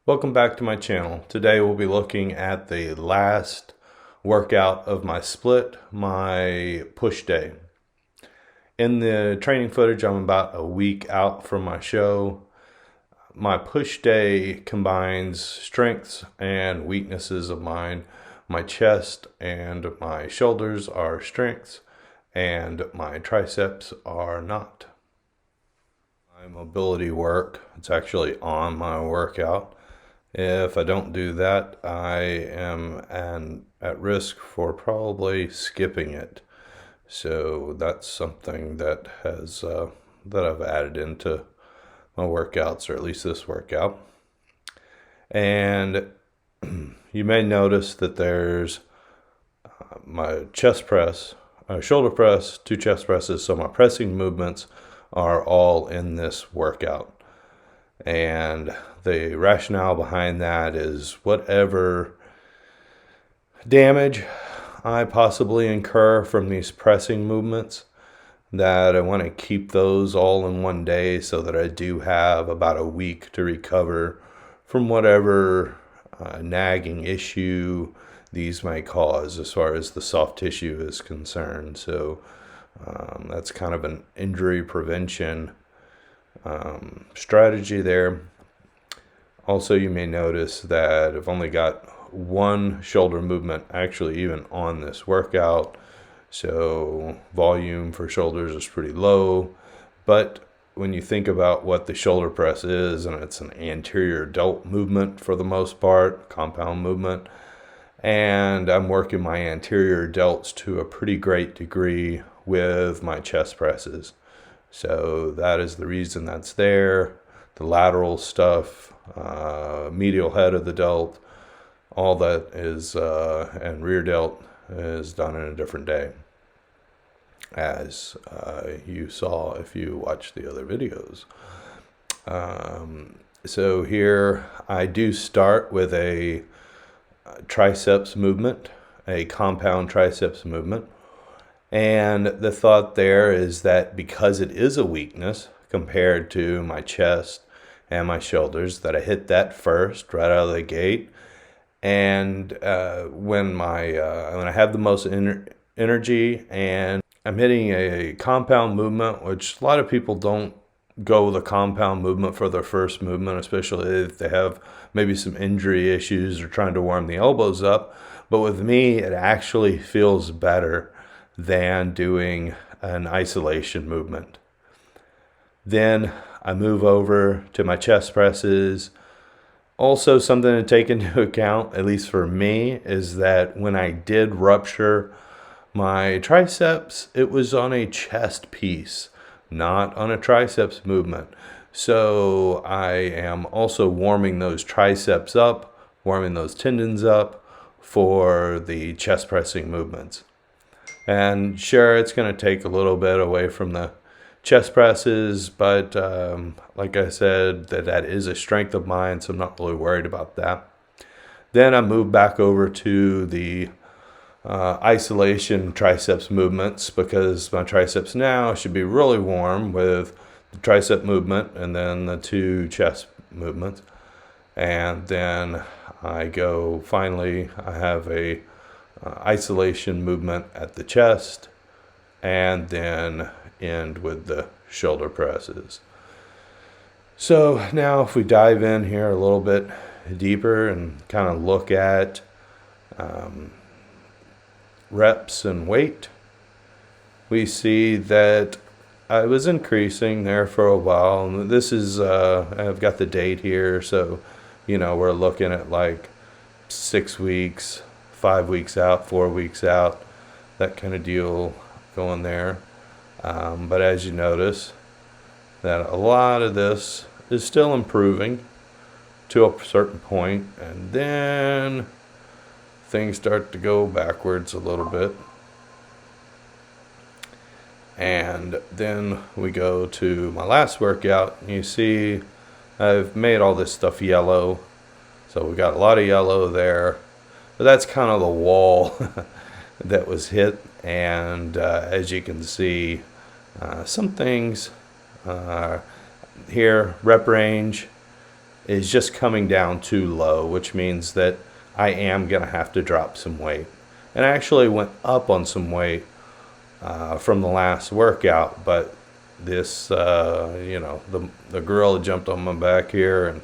Welcome back to my channel. Today we'll be looking at the last workout of my split, my push day. In the training footage, I'm about a week out from my show. My push day combines strengths and weaknesses of mine. My chest and my shoulders are strengths, and my triceps are not. My mobility work, it's actually on my workout. If I don't do that, I am at risk for probably skipping it. So that's something that has that I've added into my workouts, or at least this workout. And you may notice that there's my chest press, shoulder press, 2 chest presses. So my pressing movements are all in this workout. And the rationale behind that is whatever damage I possibly incur from these pressing movements, that I want to keep those all in one day so that I do have about a week to recover from whatever nagging issue these may cause as far as the soft tissue is concerned. So that's kind of an injury prevention strategy there. Also, you may notice that I've only got one shoulder movement actually even on this workout, so volume for shoulders is pretty low. But when you think about what the shoulder press is, and it's an anterior delt movement for the most part, compound movement, and I'm working my anterior delts to a pretty great degree with my chest presses. So that is the reason that's there. The lateral stuff, medial head of the delt, all that is, and rear delt is done in a different day, as you saw if you watched the other videos. So here I do start with a triceps movement, a compound triceps movement. And the thought there is that because it is a weakness compared to my chest and my shoulders, that I hit that first right out of the gate. And when I have the most energy and I'm hitting a compound movement, which a lot of people don't go with a compound movement for their first movement, especially if they have maybe some injury issues or trying to warm the elbows up. But with me, it actually feels better than doing an isolation movement. Then I move over to my chest presses. Also, something to take into account, at least for me, is that when I did rupture my triceps, it was on a chest piece, not on a triceps movement. So I am also warming those triceps up, warming those tendons up for the chest pressing movements. And sure, it's going to take a little bit away from the chest presses, but like I said, that is a strength of mine, so I'm not really worried about that. Then I move back over to the isolation triceps movements, because my triceps now should be really warm with the tricep movement and then the 2 chest movements. And then I have a isolation movement at the chest, and then end with the shoulder presses. So now if we dive in here a little bit deeper and kind of look at reps and weight, we see that I was increasing there for a while. And this is, I've got the date here, so we're looking at like 6 weeks, 5 weeks out, 4 weeks out, that kind of deal going there. But as you notice, that a lot of this is still improving to a certain point, and then things start to go backwards a little bit. And then we go to my last workout, and you see I've made all this stuff yellow. So we got a lot of yellow there. But that's kind of the wall that was hit. And as you can see, some things here, rep range is just coming down too low, which means that I am going to have to drop some weight. And I actually went up on some weight from the last workout, but this, the gorilla jumped on my back here, and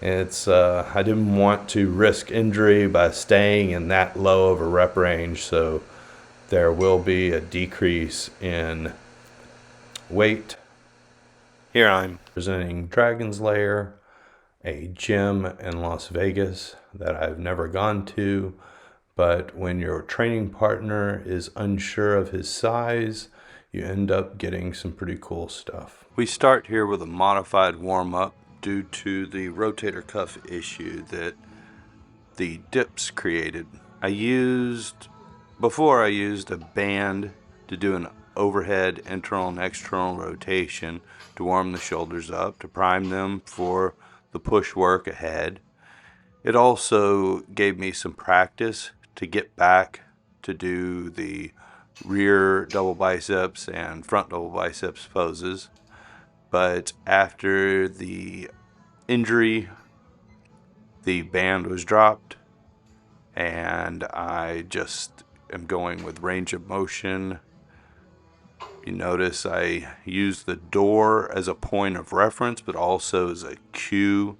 it's I didn't want to risk injury by staying in that low of a rep range, so there will be a decrease in weight. Here I'm presenting Dragon's Lair, a gym in Las Vegas that I've never gone to, but when your training partner is unsure of his size, you end up getting some pretty cool stuff. We start here with a modified warm-up due to the rotator cuff issue that the dips created. Before I used a band to do an overhead internal and external rotation to warm the shoulders up, to prime them for the push work ahead. It also gave me some practice to get back to do the rear double biceps and front double biceps poses. But after the injury, the band was dropped, and I just am going with range of motion. You notice I use the door as a point of reference, but also as a cue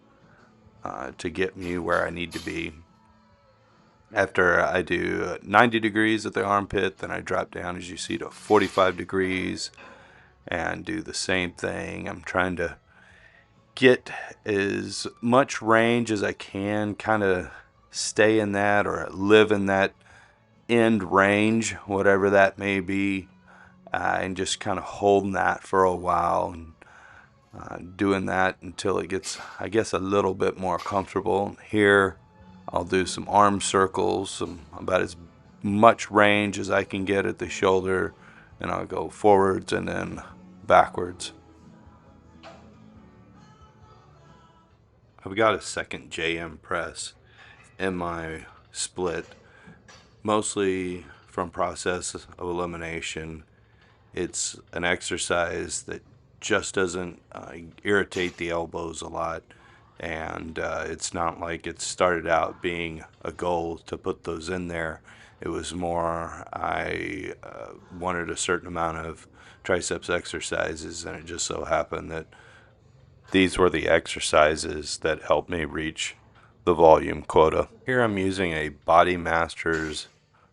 to get me where I need to be. After I do 90 degrees at the armpit, then I drop down, as you see, to 45 degrees and do the same thing. I'm trying to get as much range as I can, kind of stay in that or live in that end range, whatever that may be, and just kind of holding that for a while and doing that until it gets, I guess, a little bit more comfortable. Here I'll do some arm circles, about as much range as I can get at the shoulder, and I'll go forwards and then backwards. I've got a second JM press in my split, mostly from process of elimination. It's an exercise that just doesn't irritate the elbows a lot, and it's not like it started out being a goal to put those in there. It was more I wanted a certain amount of triceps exercises, and it just so happened that these were the exercises that helped me reach the volume quota. Here I'm using a Bodymasters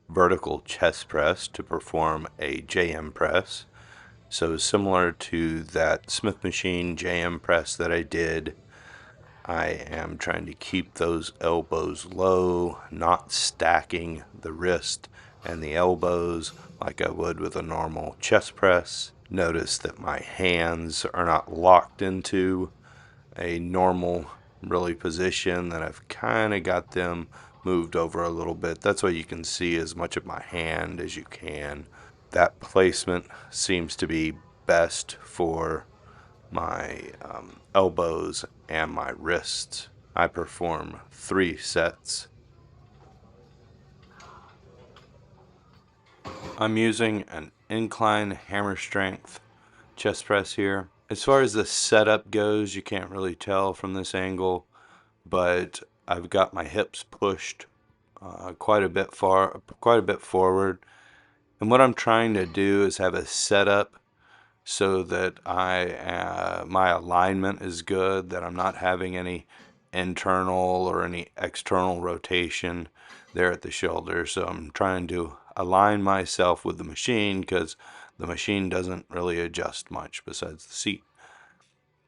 vertical chest press to perform a JM press. So similar to that Smith machine JM press that I did, I am trying to keep those elbows low, not stacking the wrist and the elbows like I would with a normal chest press. Notice that my hands are not locked into a normal position, that I've kind of got them moved over a little bit. That's why you can see as much of my hand as you can. That placement seems to be best for my elbows and my wrists. I perform 3 sets. I'm using an Incline hammer strength chest press here. As far as the setup goes, you can't really tell from this angle, but I've got my hips pushed quite a bit forward. And what I'm trying to do is have a setup so that my alignment is good, that I'm not having any internal or any external rotation there at the shoulder. So I'm trying to align myself with the machine, because the machine doesn't really adjust much besides the seat.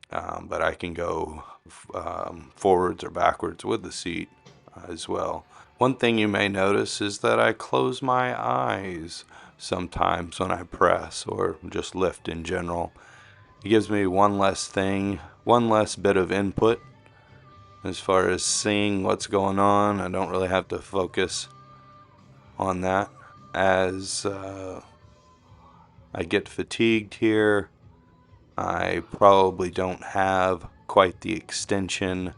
But I can go forwards or backwards with the seat as well. One thing you may notice is that I close my eyes sometimes when I press or just lift in general. It gives me one less bit of input as far as seeing what's going on. I don't really have to focus on that. As I get fatigued here, I probably don't have quite the extension.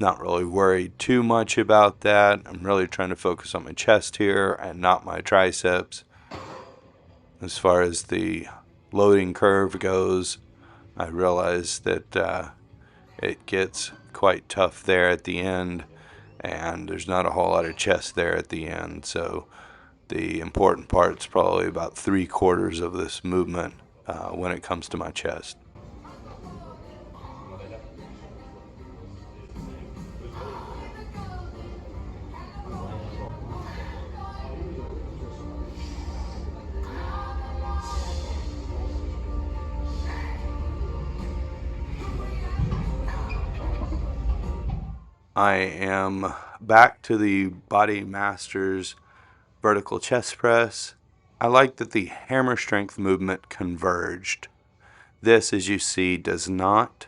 Not really worried too much about that. I'm really trying to focus on my chest here and not my triceps. As far as the loading curve goes, I realize that It gets quite tough there at the end, and there's not a whole lot of chest there at the end. So the important part's probably about 3/4 of this movement when it comes to my chest. I am back to the Bodymasters vertical chest press. I like that the hammer strength movement converged. This, as you see, does not.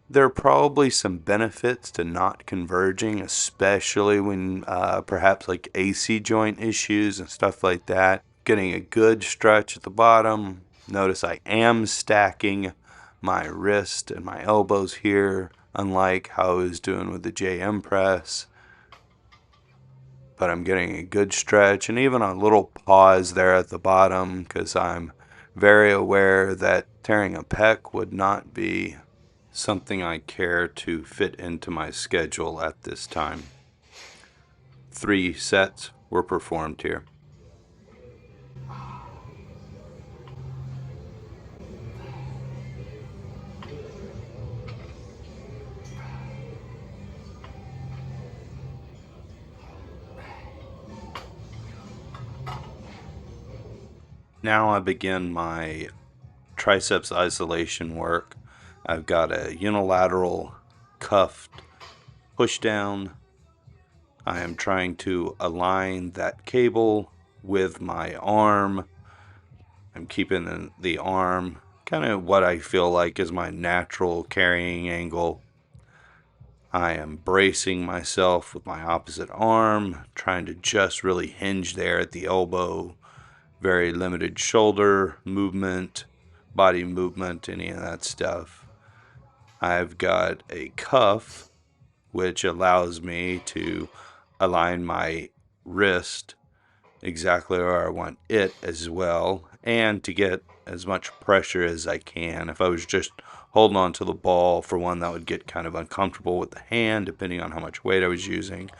There are probably some benefits to not converging, especially when perhaps like AC joint issues and stuff like that. Getting a good stretch at the bottom. Notice I am stacking my wrist and my elbows here, unlike how I was doing with the JM press. But I'm getting a good stretch and even a little pause there at the bottom, because I'm very aware that tearing a pec would not be something I care to fit into my schedule at this time. 3 sets were performed here. Now I begin my triceps isolation work. I've got a unilateral cuffed pushdown. I am trying to align that cable with my arm. I'm keeping the arm kind of what I feel like is my natural carrying angle. I am bracing myself with my opposite arm, trying to just really hinge there at the elbow. Very limited shoulder movement, body movement, any of that stuff. I've got a cuff, which allows me to align my wrist exactly where I want it as well, and to get as much pressure as I can. If I was just holding on to the ball, for one, that would get kind of uncomfortable with the hand, depending on how much weight I was using.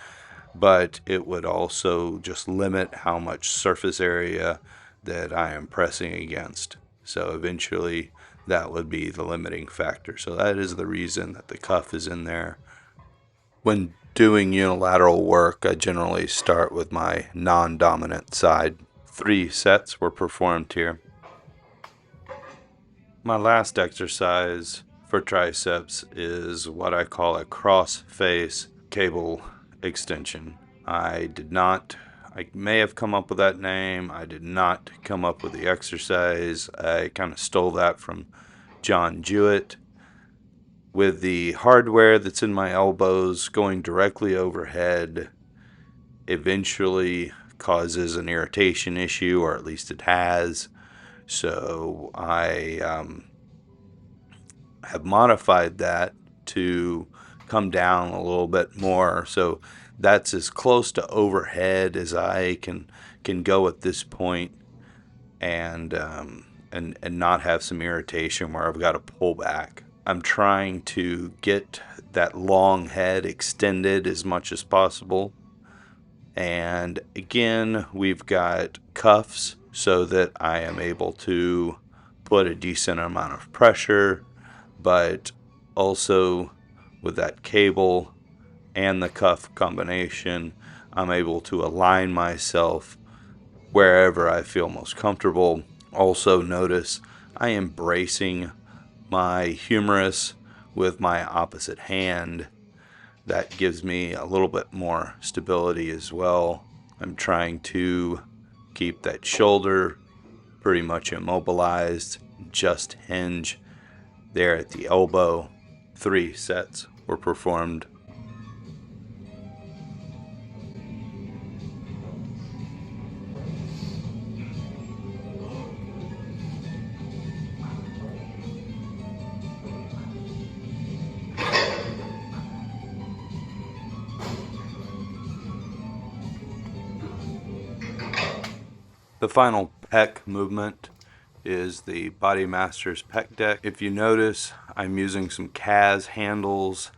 But it would also just limit how much surface area that I am pressing against. So eventually that would be the limiting factor. So that is the reason that the cuff is in there. When doing unilateral work, I generally start with my non-dominant side. 3 sets were performed here. My last exercise for triceps is what I call a crossface cable extension. I may have come up with that name. I did not come up with the exercise. I kind of stole that from John Jewett. With the hardware that's in my elbows going directly overhead, eventually causes an irritation issue, or at least it has. So I have modified that to come down a little bit more. So that's as close to overhead as I can go at this point, and not have some irritation where I've got to pull back. I'm trying to get that long head extended as much as possible. And again, we've got cuffs so that I am able to put a decent amount of pressure, but also with that cable and the cuff combination, I'm able to align myself wherever I feel most comfortable. Also notice I am bracing my humerus with my opposite hand. That gives me a little bit more stability as well. I'm trying to keep that shoulder pretty much immobilized, just hinge there at the elbow. 3 sets were performed. The final pec movement is the Bodymasters pec deck. If you notice, I'm using some CAS handles.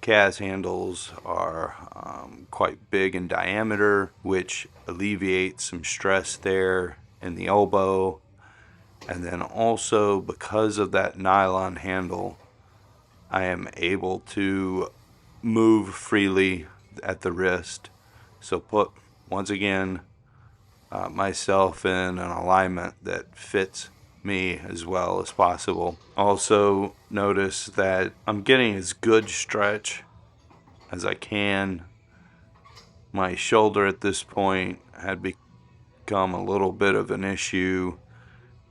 CAS handles are quite big in diameter, which alleviates some stress there in the elbow. And then also, because of that nylon handle, I am able to move freely at the wrist. So put, once again, myself in an alignment that fits me as well as possible. Also notice that I'm getting as good stretch as I can. My shoulder at this point had become a little bit of an issue,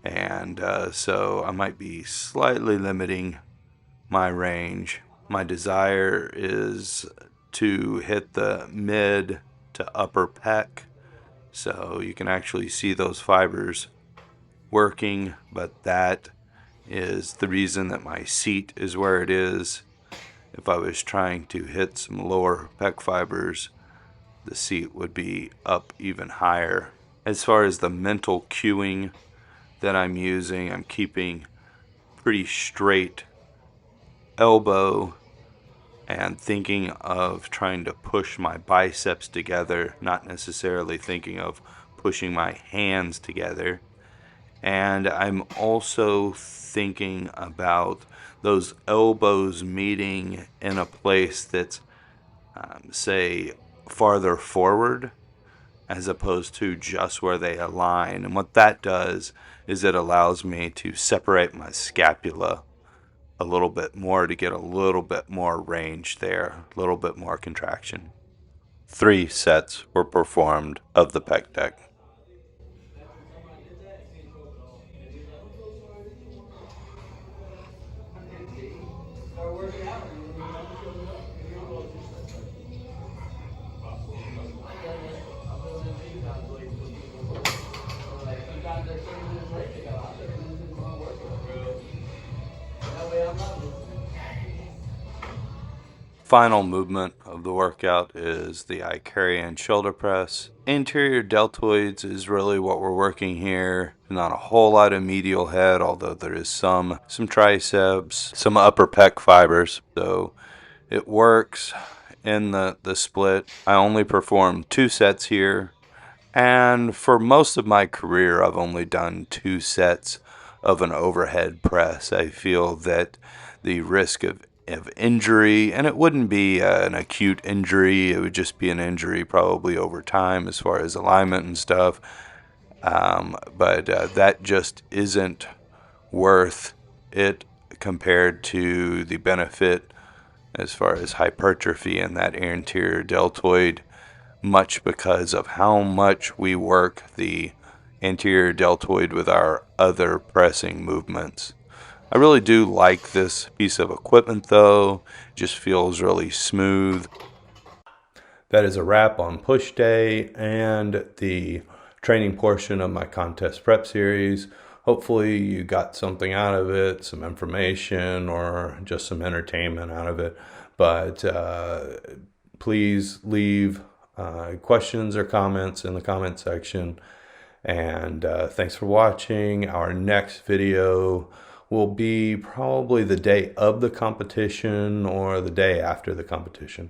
and so I might be slightly limiting my range. My desire is to hit the mid to upper pec, so you can actually see those fibers working, but that is the reason that my seat is where it is. If I was trying to hit some lower pec fibers, the seat would be up even higher. As far as the mental cueing that I'm using, I'm keeping pretty straight elbow and thinking of trying to push my biceps together, not necessarily thinking of pushing my hands together. And I'm also thinking about those elbows meeting in a place that's, say, farther forward as opposed to just where they align. And what that does is it allows me to separate my scapula a little bit more to get a little bit more range there, a little bit more contraction. 3 sets were performed of the pec deck. Final movement of the workout is the Icarian shoulder press. Anterior deltoids is really what we're working here. Not a whole lot of medial head, although there is some triceps, some upper pec fibers. So it works in the split. I only performed 2 sets here. And for most of my career, I've only done 2 sets of an overhead press. I feel that the risk of injury, and it wouldn't be an acute injury, it would just be an injury probably over time as far as alignment and stuff. But that just isn't worth it compared to the benefit as far as hypertrophy in that anterior deltoid, much because of how much we work the anterior deltoid with our other pressing movements. I really do like this piece of equipment though. It just feels really smooth. That is a wrap on push day and the training portion of my contest prep series. Hopefully you got something out of it, some information or just some entertainment out of it. But please leave questions or comments in the comment section. And thanks for watching. Our next video will be probably the day of the competition or the day after the competition.